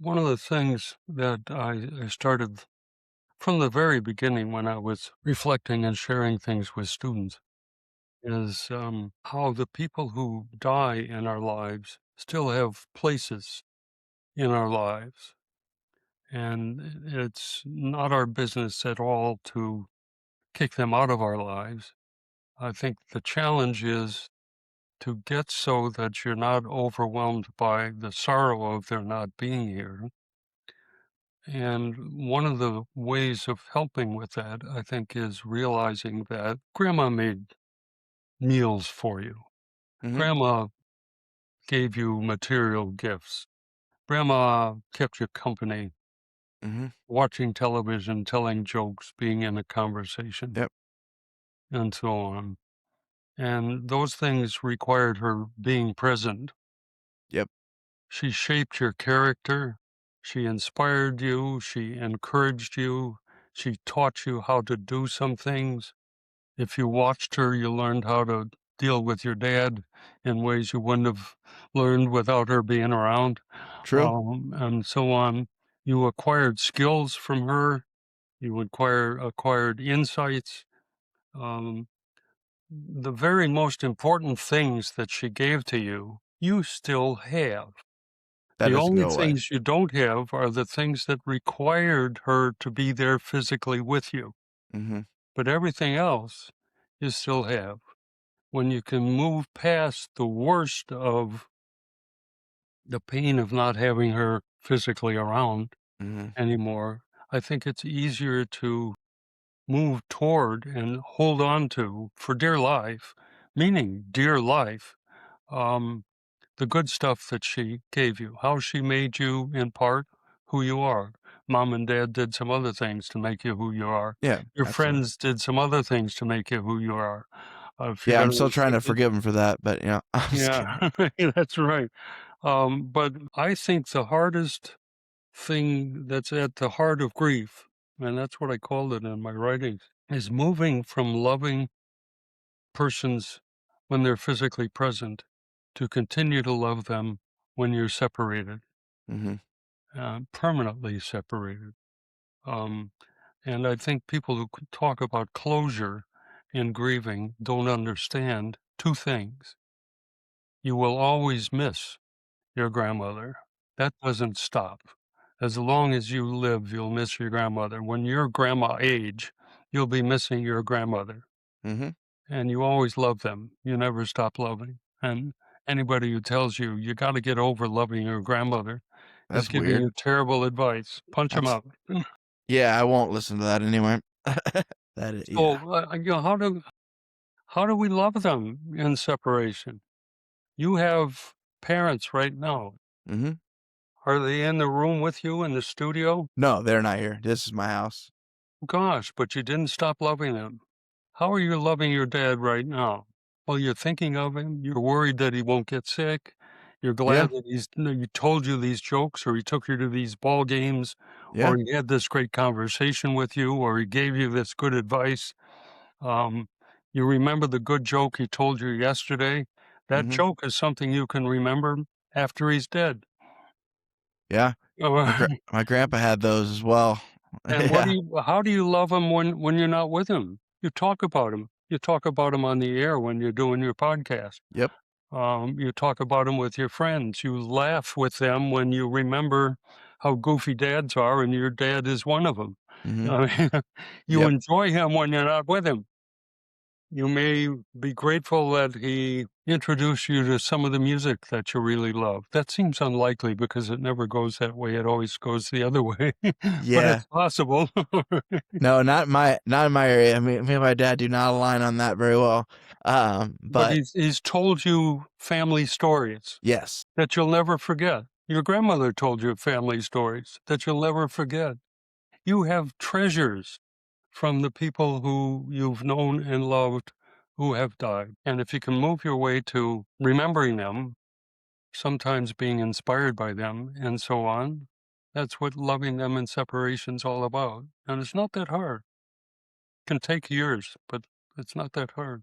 One of the things that I started from the very beginning when I was reflecting and sharing things with students is how the people who die in our lives still have places in our lives. And it's not our business at all to kick them out of our lives. I think the challenge is to get so that you're not overwhelmed by the sorrow of their not being here. And one of the ways of helping with that, I think, is realizing that grandma made meals for you. Mhm, Grandma gave you material gifts. Grandma kept you company, mhm, watching television, telling jokes, being in a conversation, yep, and so on. And those things required her being present. yep, She shaped your character. She inspired you. She encouraged you. She taught you how to do some things. If you watched her, you learned how to deal with your dad in ways you wouldn't have learned without her being around, true, and so on. You acquired skills from her. You acquired insights. Um, the very most important things that she gave to you, you still have. that The doesn't only go away. things you don't have are the things that required her to be there physically with you, Mhm, but everything else you still have. When you can move past the worst of the pain of not having her physically around mhm, anymore, I think it's easier to move toward and hold on to for dear life, meaning dear life, um, the good stuff that she gave you, how she made you, in part, who you are. Mom and dad did some other things to make you who you are. yeah, Your absolutely. friends did some other things to make you who you are. If you Yeah, got I'm any still trying to siblings, forgive him for that, but, I'm just yeah, kidding. that's right. But I think the hardest thing that's at the heart of grief, and that's what I called it in my writings, is moving from loving persons when they're physically present to continue to love them when you're separated, Mhm, permanently separated. Um, and I think people who could talk about closure in grieving don't understand two things. You will always miss your grandmother. That doesn't stop. As long as you live, you'll miss your grandmother. When you're grandma age, you'll be missing your grandmother, mhm, and you always love them. You never stop loving. And anybody who tells you you got to get over loving your grandmother is that's giving weird. you terrible advice. Punch them That's out. yeah, I won't listen to that anyway. Yeah. So, how do we love them in separation? You have parents right now. Mhm. Are they in the room with you in the studio? No, they're not here. This is my house. Gosh, but you didn't stop loving him. How are you loving your dad right now? Well, you're thinking of him. You're worried that he won't get sick. You're Yeah, glad that he told you these jokes, or he took you to these ball games, yeah, or he had this great conversation with you, or he gave you this good advice. Um, you remember the good joke he told you yesterday? That mhm, joke is something you can remember after he's dead. yeah. My grandpa had those as well. And Yeah, how do you love him when you're not with him? You talk about him. You talk about him on the air when you're doing your podcast. yep, You talk about him with your friends. You laugh with them when you remember how goofy dads are, and your dad is one of them. mhm, You yep. enjoy him when you're not with him. You may be grateful that he introduced you to some of the music that you really love. That seems unlikely because it never goes that way. It always goes the other way, but Yeah. it's possible. No, not in my area. I mean, me and my dad do not align on that very well. But But he's told you family stories yes. that you'll never forget. Your grandmother told you family stories that you'll never forget. You have treasures from the people who you've known and loved who have died. And if you can move your way to remembering them, sometimes being inspired by them, and so on, that's what loving them in separation's all about. And it's not that hard. It can take years, but it's not that hard.